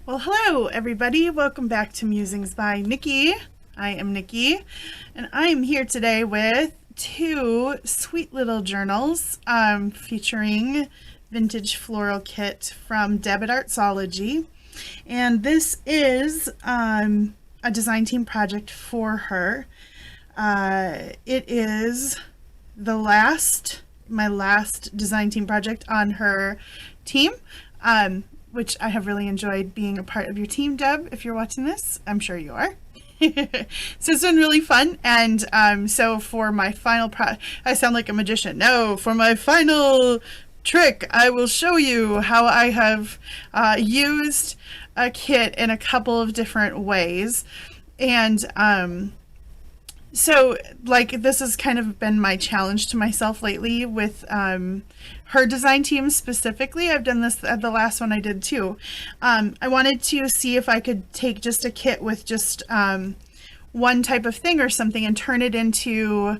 Well, hello everybody. Welcome back to Musings by Nikki. I am Nikki, and I am here today with two sweet little journals featuring vintage floral kit from Deb at Artzology. And this is a design team project for her. It is my last design team project on her team. Which I have really enjoyed being a part of your team, Deb. If you're watching this, I'm sure you are. So it's been really fun. And so for my final I sound like a magician. No, for my final trick, I will show you how I have used a kit in a couple of different ways. And so like this has kind of been my challenge to myself lately with her design team specifically. I've done this the last one I did too. I wanted to see if I could take just a kit with just one type of thing or something and turn it into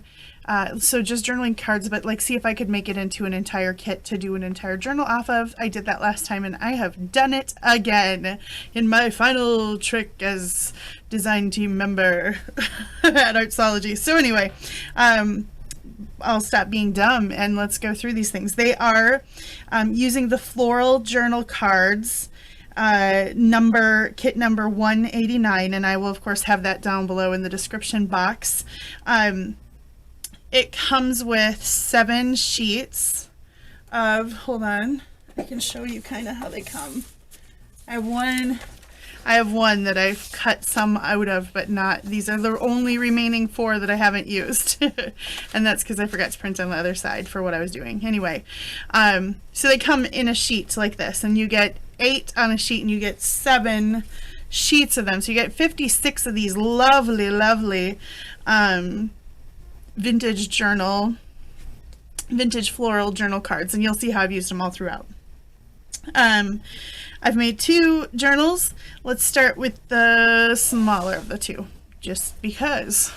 so just journaling cards, but like see if I could make it into an entire kit to do an entire journal off of. I did that last time and I have done it again in my final trick as design team member at Artzology. So anyway, I'll stop being dumb and let's go through these things. They are using the Floral Journal Cards kit number 189, and I will of course have that down below in the description box. It comes with 7 sheets of, hold on, I can show you kind of how they come. I have one that I've cut some out of, but not, these are the only remaining 4 that I haven't used. And that's because I forgot to print on the other side for what I was doing. Anyway, so they come in a sheet like this, and you get 8 on a sheet, and you get 7 sheets of them. So you get 56 of these lovely, lovely vintage floral journal cards, and you'll see how I've used them all throughout. I've made 2 journals. Let's start with the smaller of the 2, just because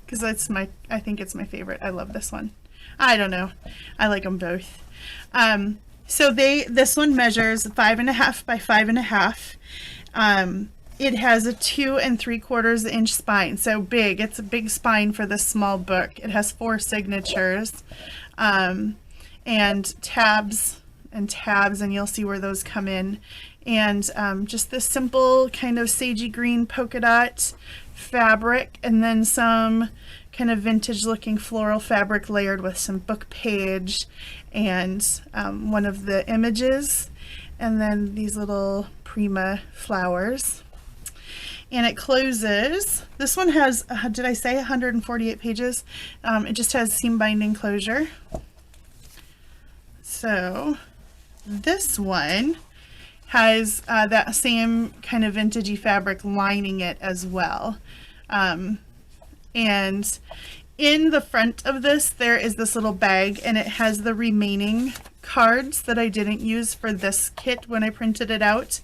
that's I think it's my favorite. I love this one. I don't know, I like them both. So this one measures 5.5 by 5.5. It has a 2 3/4 inch spine, so big. It's a big spine for this small book. It has 4 signatures, and tabs, and you'll see where those come in. And just this simple kind of sagey green polka dot fabric, and then some kind of vintage looking floral fabric layered with some book page and one of the images, and then these little prima flowers. And it closes. This one has, did I say 148 pages? It just has seam binding closure. So this one has that same kind of vintagey fabric lining it as well. And in the front of this, there is this little bag, and it has the remaining cards that I didn't use for this kit when I printed it out.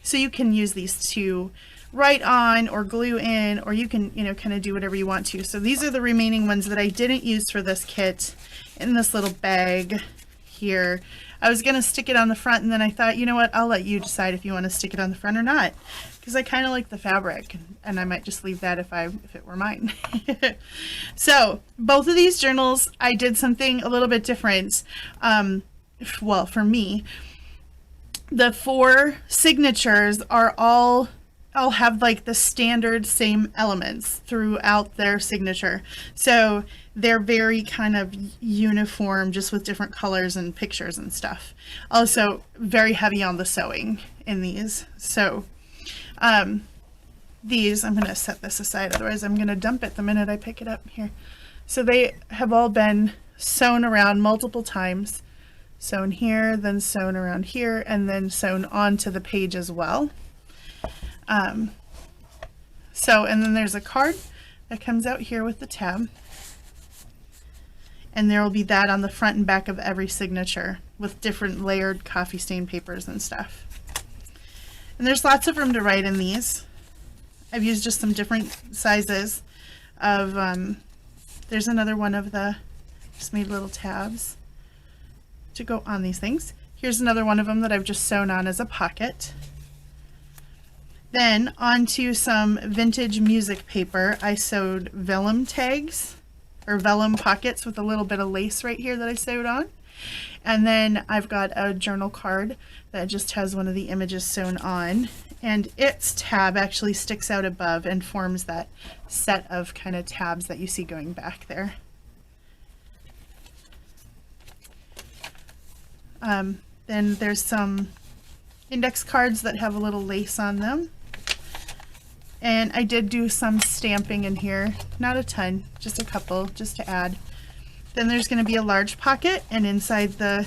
So you can use these to write on or glue in, or you can, kind of do whatever you want to. So these are the remaining ones that I didn't use for this kit in this little bag here. I was going to stick it on the front, and then I thought, you know what, I'll let you decide if you want to stick it on the front or not, because I kind of like the fabric, and I might just leave that if it were mine. So both of these journals, I did something a little bit different. Well, for me, the 4 signatures are all have like the standard same elements throughout their signature. So they're very kind of uniform, just with different colors and pictures and stuff. Also very heavy on the sewing in these. So these, I'm going to set this aside, otherwise I'm going to dump it the minute I pick it up here. So they have all been sewn around multiple times. Sewn here, then sewn around here, and then sewn onto the page as well. And then there's a card that comes out here with the tab, and there will be that on the front and back of every signature with different layered coffee stain papers and stuff. And there's lots of room to write in these. I've used just some different sizes of, there's another one of the, just made little tabs to go on these things. Here's another one of them that I've just sewn on as a pocket. Then onto some vintage music paper, I sewed vellum tags or vellum pockets with a little bit of lace right here that I sewed on. And then I've got a journal card that just has one of the images sewn on, and its tab actually sticks out above and forms that set of kind of tabs that you see going back there. Then there's some index cards that have a little lace on them. And I did do some stamping in here, not a ton, just a couple, just to add. Then there's going to be a large pocket, and inside the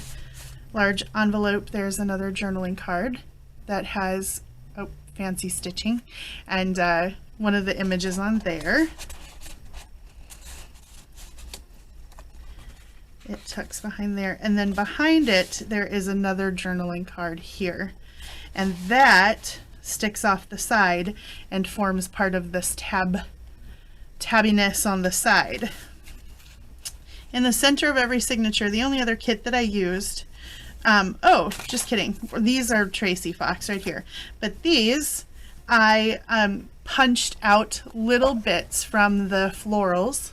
large envelope there's another journaling card that has fancy stitching, and one of the images on there. It tucks behind there, and then behind it there is another journaling card here, and that sticks off the side and forms part of this tabbiness on the side. In the center of every signature, the only other kit that I used, oh, just kidding, these are Tracy Fox right here, but these I punched out little bits from the florals.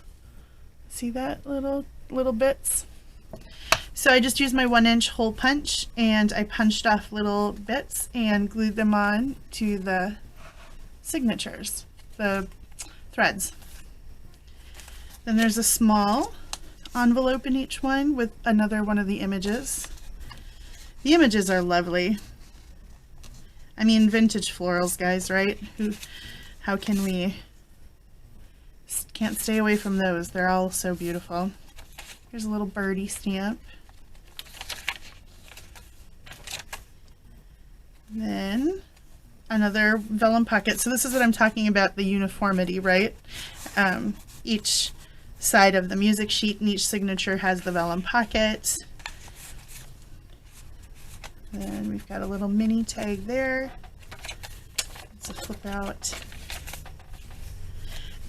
See that little bits? So I just used my 1-inch hole punch, and I punched off little bits and glued them on to the signatures, the threads. Then there's a small envelope in each one with another one of the images. The images are lovely. I mean, vintage florals, guys, right? How can we? Can't stay away from those. They're all so beautiful. Here's a little birdie stamp. Then another vellum pocket. So this is what I'm talking about, the uniformity, right? Each side of the music sheet and each signature has the vellum pocket. Then we've got a little mini tag there. It's a flip out.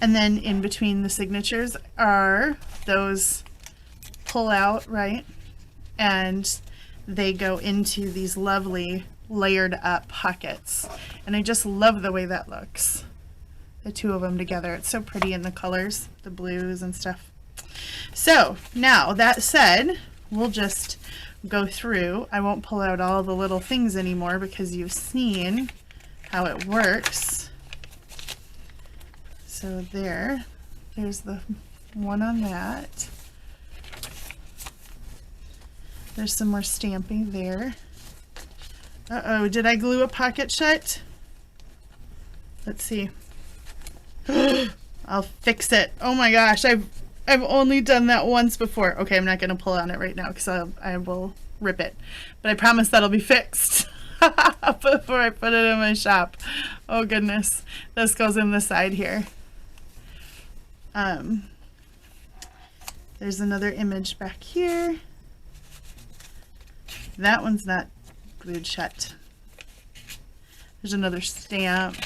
And then in between the signatures are those pull out, right? And they go into these lovely layered up pockets. And I just love the way that looks. The two of them together. It's so pretty in the colors, the blues and stuff. So now that said, we'll just go through. I won't pull out all the little things anymore because you've seen how it works. So there's the one on that. There's some more stamping there. Uh-oh, did I glue a pocket shut? Let's see. I'll fix it. Oh my gosh, I've only done that once before. Okay, I'm not going to pull on it right now because I will rip it. But I promise that'll be fixed before I put it in my shop. Oh goodness. This goes in the side here. There's another image back here. That one's not glued shut. There's another stamp.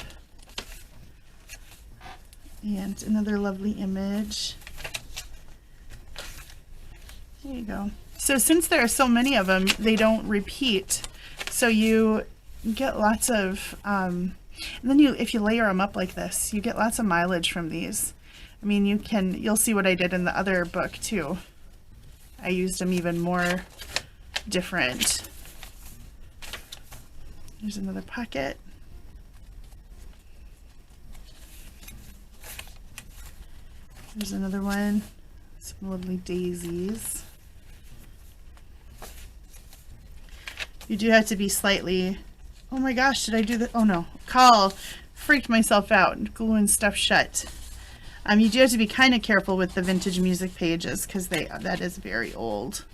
And another lovely image. There you go. So since there are so many of them, they don't repeat. So you get lots of, and then if you layer them up like this, you get lots of mileage from these. I mean, you'll see what I did in the other book too. I used them even more different. There's another pocket. There's another one. Some lovely daisies. You do have to be slightly, oh my gosh, did I do that? Oh no, freaked myself out, gluing stuff shut. You do have to be kind of careful with the vintage music pages because that is very old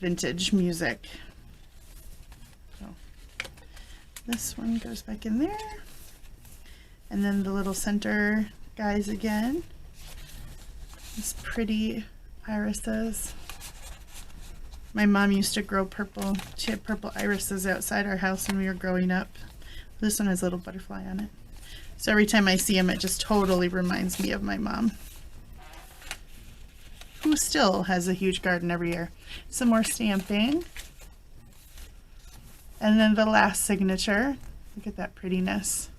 vintage music. So this one goes back in there. And then the little center guys again. These pretty irises. My mom used to grow purple. She had purple irises outside our house when we were growing up. This one has a little butterfly on it. So every time I see them, it just totally reminds me of my mom, who still has a huge garden every year. Some more stamping. And then the last signature. Look at that prettiness.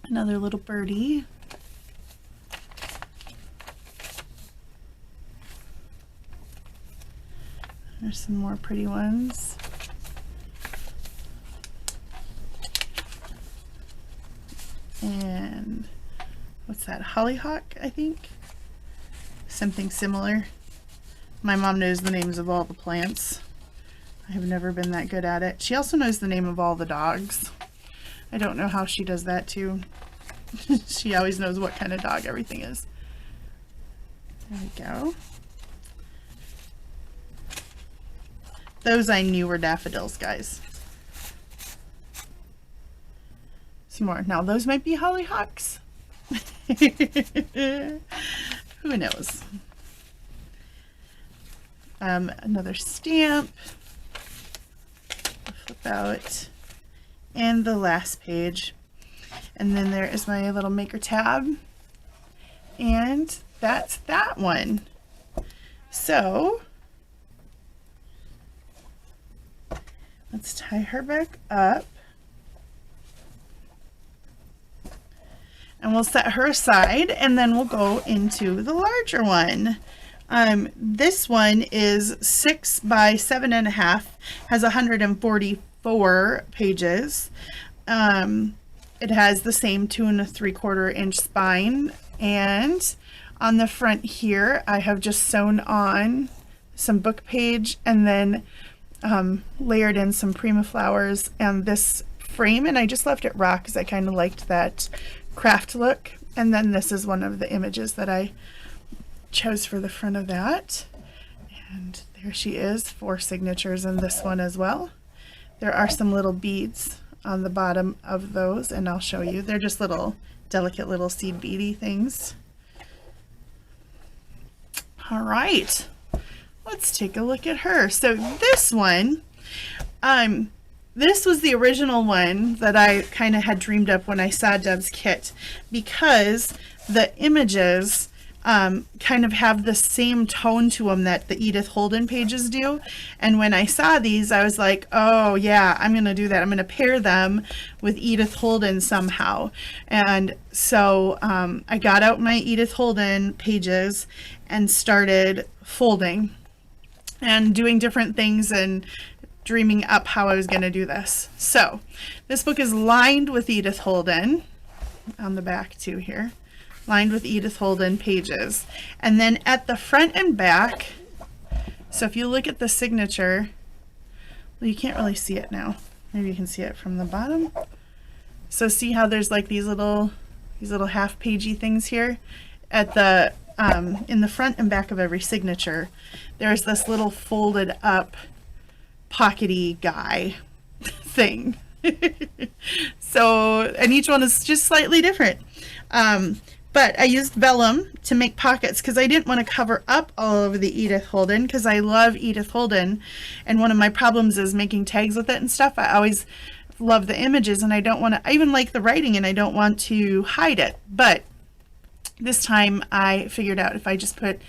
Another little birdie. There's some more pretty ones. And what's that? Hollyhock, I think? Something similar. My mom knows the names of all the plants. I have never been that good at it. She also knows the name of all the dogs. I don't know how she does that too. She always knows what kind of dog everything is. There we go. Those I knew were daffodils, guys. Some more. Now those might be hollyhocks. Who knows? Another stamp. Flip out. And the last page. And then there is my little maker tab. And that's that one. So let's tie her back up. And we'll set her aside, and then we'll go into the larger one. This one is 6 by 7.5, has 144 pages. It has the same 2 3/4 inch spine, and on the front here I have just sewn on some book page and then layered in some Prima flowers and this frame, and I just left it raw because I kind of liked that craft look. And then this is one of the images that I chose for the front of that, and there she is, 4 signatures in this one as well. There are some little beads on the bottom of those, and I'll show you. They're just little delicate little seed beady things. All right, let's take a look at her. So this one, this was the original one that I kind of had dreamed up when I saw Deb's kit, because the images kind of have the same tone to them that the Edith Holden pages do. And when I saw these, I was like, oh yeah, I'm going to do that. I'm going to pair them with Edith Holden somehow. And so I got out my Edith Holden pages and started folding and doing different things and dreaming up how I was going to do this. So this book is lined with Edith Holden on the back too here. Lined with Edith Holden pages. And then at the front and back, so if you look at the signature, well, you can't really see it now. Maybe you can see it from the bottom. So see how there's like these little half-pagey things here? At the in the front and back of every signature, there's this little folded up pockety guy thing. So, and each one is just slightly different. But I used vellum to make pockets because I didn't want to cover up all over the Edith Holden, because I love Edith Holden, and one of my problems is making tags with it and stuff. I always love the images, and I don't want to, I even like the writing, and I don't want to hide it. But this time I figured out if I just put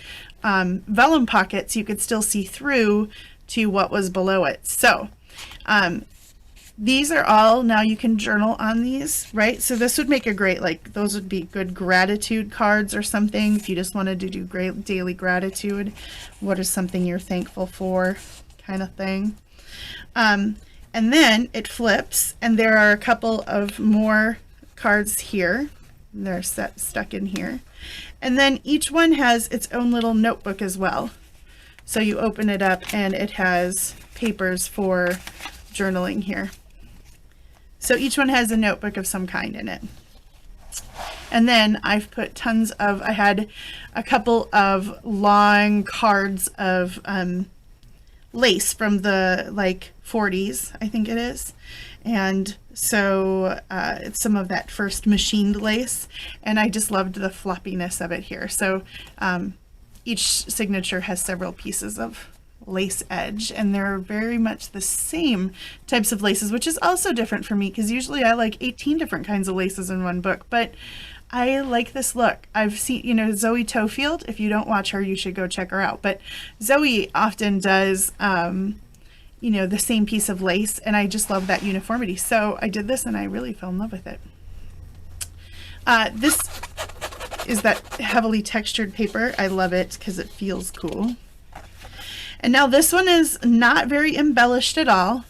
vellum pockets, you could still see through to what was below it. So these are all, now you can journal on these, right? So this would make a great, like, those would be good gratitude cards or something if you just wanted to do great daily gratitude. What is something you're thankful for, kind of thing. And then it flips, and there are a couple of more cards here. They're stuck in here. And then each one has its own little notebook as well. So you open it up and it has papers for journaling here. So each one has a notebook of some kind in it. And then I've put tons of, I had a couple of long cards of lace from the like 40s, I think it is. And so it's some of that first machined lace, and I just loved the floppiness of it here. So each signature has several pieces of lace edge, and they're very much the same types of laces, which is also different for me because usually I like 18 different kinds of laces in one book, but I like this look. I've seen, you know, Zoe Tofield. If you don't watch her, you should go check her out. But Zoe often does, you know, the same piece of lace, and I just love that uniformity. So I did this and I really fell in love with it. This is that heavily textured paper. I love it because it feels cool. And now this one is not very embellished at all,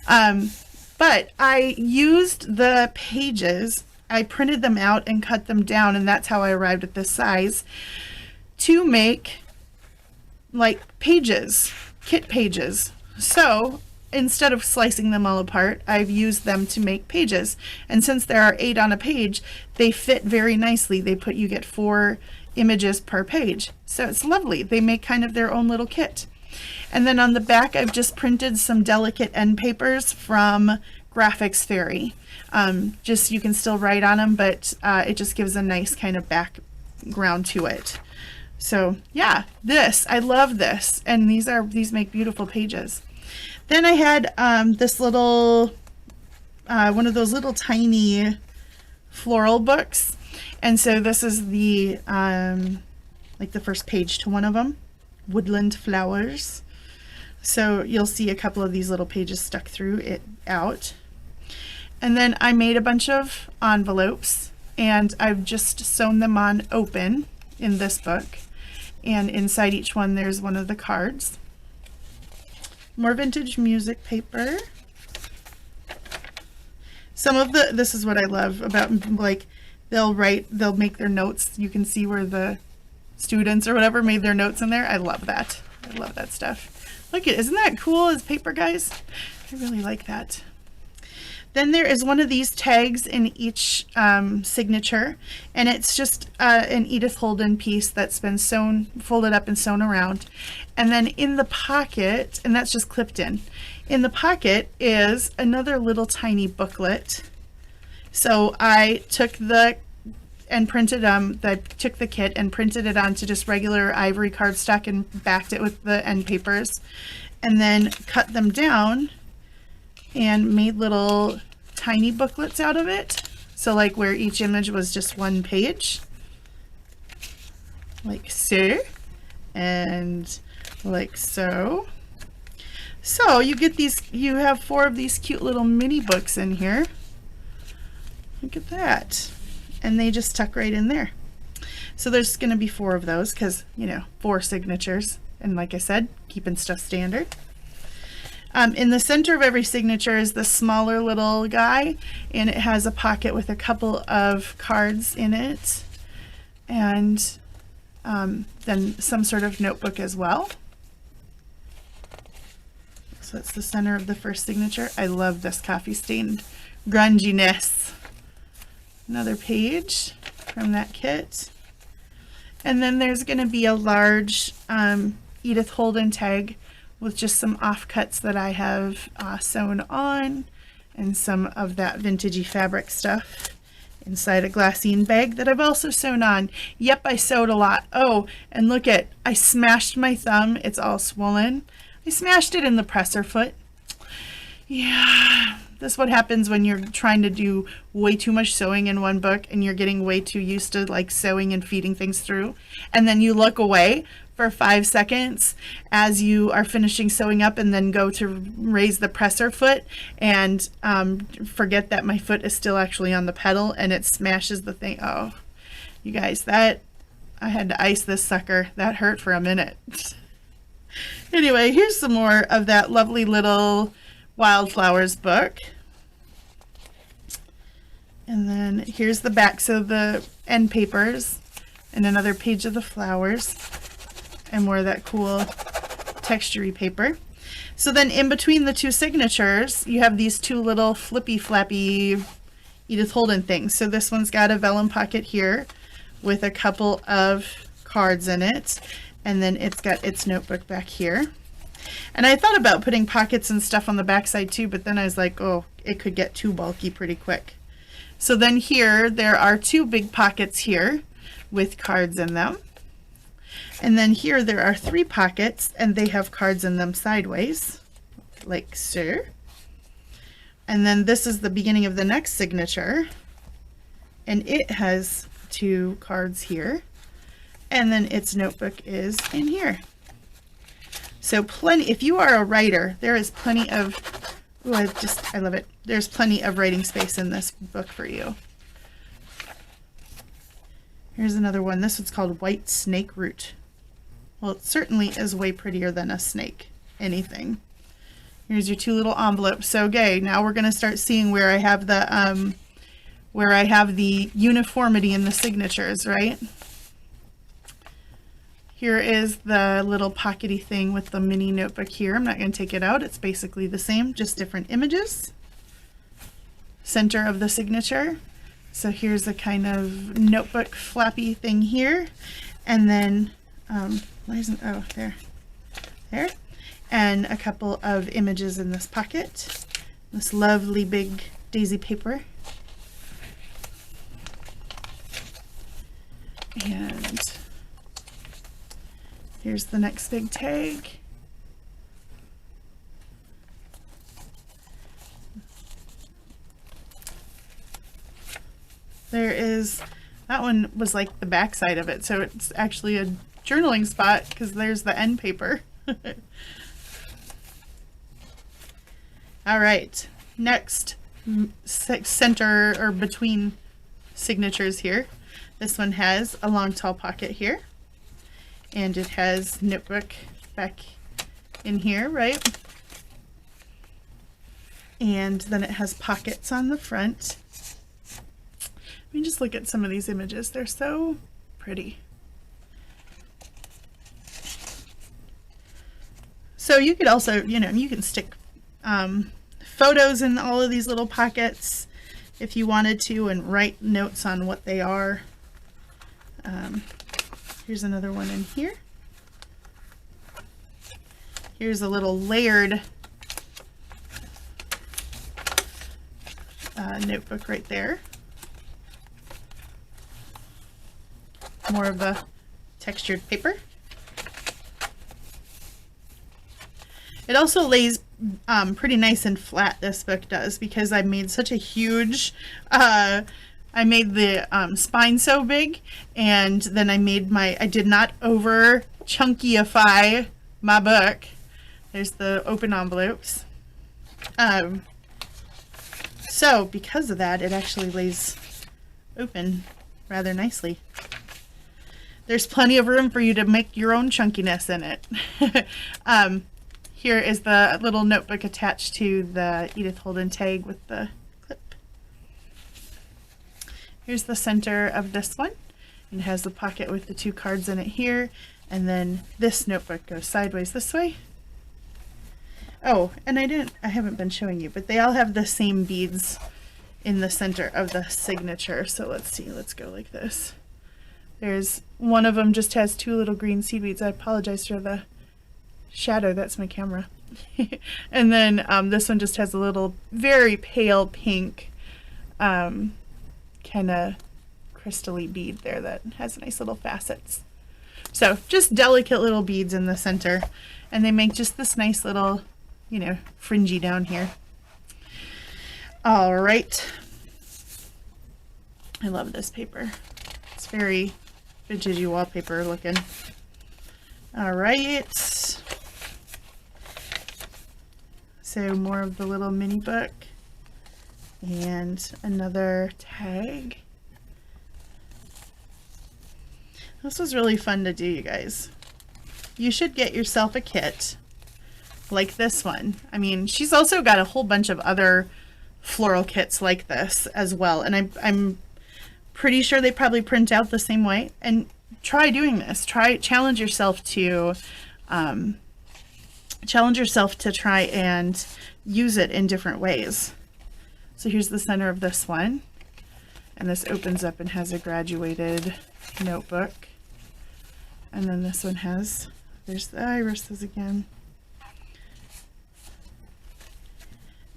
but I used the pages. I printed them out and cut them down, and that's how I arrived at this size, to make like pages, kit pages. So instead of slicing them all apart, I've used them to make pages. And since there are 8 on a page, they fit very nicely. You get 4 images per page. So it's lovely. They make kind of their own little kit. And then on the back, I've just printed some delicate end papers from Graphics Fairy. Just you can still write on them, but it just gives a nice kind of background to it. So yeah, I love this, and these make beautiful pages. Then I had this little one of those little tiny floral books, and so this is the like the first page to one of them, Woodland Flowers. So you'll see a couple of these little pages stuck through it out. And then I made a bunch of envelopes, and I've just sewn them on open in this book. And inside each one, there's one of the cards. More vintage music paper. This is what I love about, like, they'll make their notes. You can see where the students or whatever made their notes in there. I love that. I love that stuff. Look at, isn't that cool as paper, guys? I really like that. Then there is one of these tags in each signature, and it's just an Edith Holden piece that's been folded up and sewn around. And then in the pocket, and that's just clipped in the pocket is another little tiny booklet. So I took the kit and printed it onto just regular ivory cardstock and backed it with the end papers, and then cut them down and made little tiny booklets out of it. So like where each image was just one page, like so, and like so. So you get these, you have 4 of these cute little mini books in here. Look at that. And they just tuck right in there. So there's going to be 4 of those because, 4 signatures. And like I said, keeping stuff standard. In the center of every signature is the smaller little guy, and it has a pocket with a couple of cards in it, and then some sort of notebook as well. So that's the center of the first signature. I love this coffee stained grunginess. Another page from that kit. And then there's going to be a large Edith Holden tag with just some offcuts that I have sewn on, and some of that vintagey fabric stuff inside a glassine bag that I've also sewn on. Yep, I sewed a lot. Oh, and look I smashed my thumb. It's all swollen. I smashed it in the presser foot. Yeah, that's what happens when you're trying to do way too much sewing in one book and you're getting way too used to like sewing and feeding things through, and then you look away for 5 seconds as you are finishing sewing up and then go to raise the presser foot and forget that my foot is still actually on the pedal and it smashes the thing. Oh, you guys, I had to ice this sucker. That hurt for a minute. Anyway, here's some more of that lovely little Wildflowers book. And then here's the back, so the end papers and another page of the flowers and more of that cool textury paper. So then in between the 2 signatures, you have these 2 little flippy flappy Edith Holden things. So this one's got a vellum pocket here with a couple of cards in it, and then it's got its notebook back here. And I thought about putting pockets and stuff on the back side too, but then I was like, oh, it could get too bulky pretty quick. So then here, there are 2 big pockets here with cards in them. And then here there are 3 pockets, and they have cards in them sideways, like so. And then this is the beginning of the next signature, and it has 2 cards here. And then its notebook is in here. So if you are a writer, there is plenty of, ooh, I love it. There's plenty of writing space in this book for you. Here's another one. This one's called White Snake Root. Well, it certainly is way prettier than a snake. Anything. Here's your two little envelopes. So, okay, now we're going to start seeing where I have the uniformity in the signatures, right? Here is the little pockety thing with the mini notebook here. I'm not going to take it out. It's basically the same, just different images. Center of the signature. So here's a kind of notebook flappy thing here. And then, there. And a couple of images in this pocket. This lovely big daisy paper. And here's the next big tag. There is, that one was like the back side of it, so it's actually a journaling spot because there's the end paper. All right, next center or between signatures here. This one has a long tall pocket here, and it has notebook back in here, right? And then it has pockets on the front. Let me just look at some of these images. They're so pretty. So you could also, you can stick photos in all of these little pockets if you wanted to, and write notes on what they are. Here's another one in here. Here's a little layered notebook right there. More of a textured paper. It also lays pretty nice and flat, this book does, because I made such a huge, I made the spine so big, and then I did not over chunkyify my book. There's the open envelopes. So because of that, it actually lays open rather nicely. There's plenty of room for you to make your own chunkiness in it. Here is the little notebook attached to the Edith Holden tag with the clip. Here's the center of this one. It has the pocket with the two cards in it here, and then this notebook goes sideways this way. Oh, and I haven't been showing you, but they all have the same beads in the center of the signature. So let's see, let's go like this. There's one of them just has two little green seed beads. I apologize for the shadow, that's my camera. And then this one just has a little very pale pink kind of crystally bead there that has nice little facets. So just delicate little beads in the center, and they make just this nice little, fringy down here. All right. I love this paper. It's very vintage wallpaper looking. All right. So more of the little mini book and another tag. This was really fun to do, you guys. You should get yourself a kit like this one. I mean, she's also got a whole bunch of other floral kits like this as well, and I'm pretty sure they probably print out the same way. And try doing this. Challenge yourself to try and use it in different ways. So here's the center of this one, and this opens up and has a graduated notebook. And then this one there's the irises again.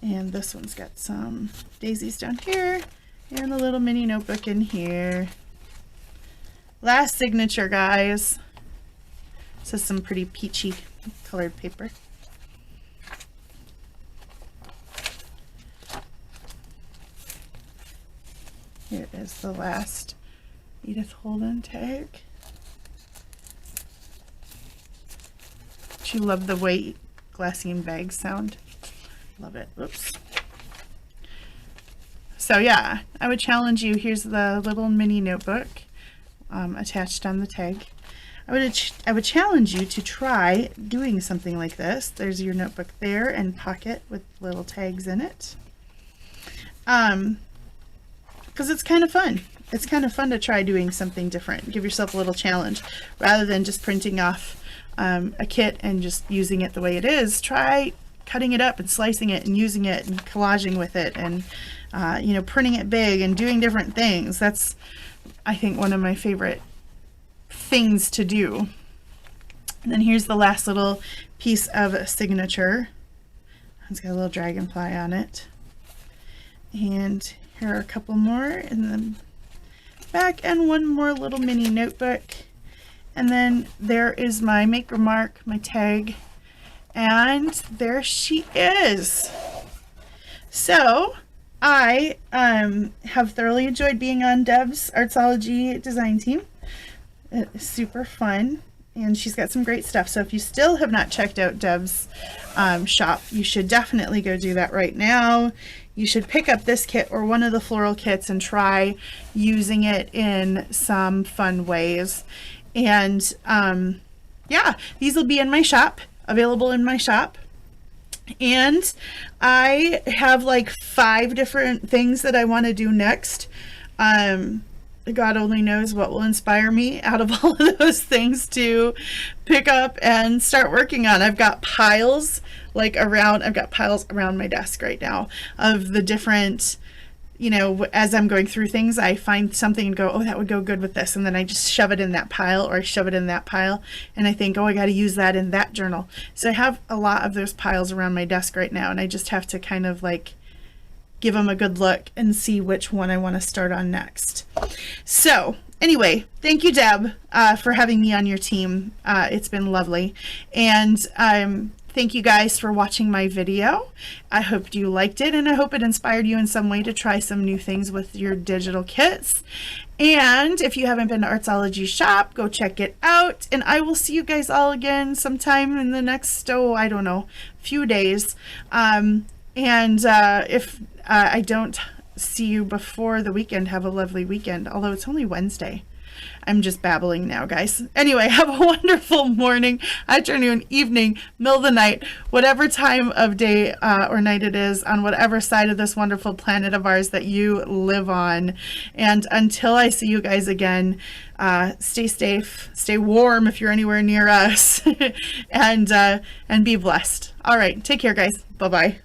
And this one's got some daisies down here and a little mini notebook in here. Last signature, guys. This is some pretty peachy colored paper. Here is the last Edith Holden tag. Do you love the way glassine bags sound? Love it. Oops. So yeah, I would challenge you. Here's the little mini notebook. attached on the tag. I would challenge you to try doing something like this. There's your notebook there and pocket with little tags in it. Because it's kind of fun. It's kind of fun to try doing something different. Give yourself a little challenge rather than just printing off a kit and just using it the way it is. Try cutting it up and slicing it and using it and collaging with it and you know, printing it big and doing different things. That's, I think, one of my favorite things to do. And then here's the last little piece of a signature. It's got a little dragonfly on it. And here are a couple more in the back and one more little mini notebook. And then there is my maker mark, my tag, and there she is. So I have thoroughly enjoyed being on Deb's Artzology design team. It's super fun, and she's got some great stuff. So if you still have not checked out Deb's shop, you should definitely go do that right now. You should pick up this kit or one of the floral kits and try using it in some fun ways. And yeah, these will be in my shop, available in my shop. And I have like 5 different things that I want to do next. God only knows what will inspire me out of all of those things to pick up and start working on. I've got piles around my desk right now of the different, you know, as I'm going through things, I find something and go, oh, that would go good with this. And then I just shove it in that pile or I shove it in that pile. And I think, oh, I got to use that in that journal. So I have a lot of those piles around my desk right now. And I just have to kind of like give them a good look and see which one I want to start on next. So anyway, thank you, Deb, for having me on your team. It's been lovely. And thank you guys for watching my video. I hope you liked it, and I hope it inspired you in some way to try some new things with your digital kits. And if you haven't been to Artzology shop, go check it out. And I will see you guys all again sometime in the next, I don't know, few days. If I don't see you before the weekend, have a lovely weekend, although it's only Wednesday. I'm just babbling now, guys. Anyway, have a wonderful morning, afternoon, evening, middle of the night, whatever time of day or night it is on whatever side of this wonderful planet of ours that you live on. And until I see you guys again, stay safe, stay warm if you're anywhere near us, and be blessed. All right, take care, guys. Bye-bye.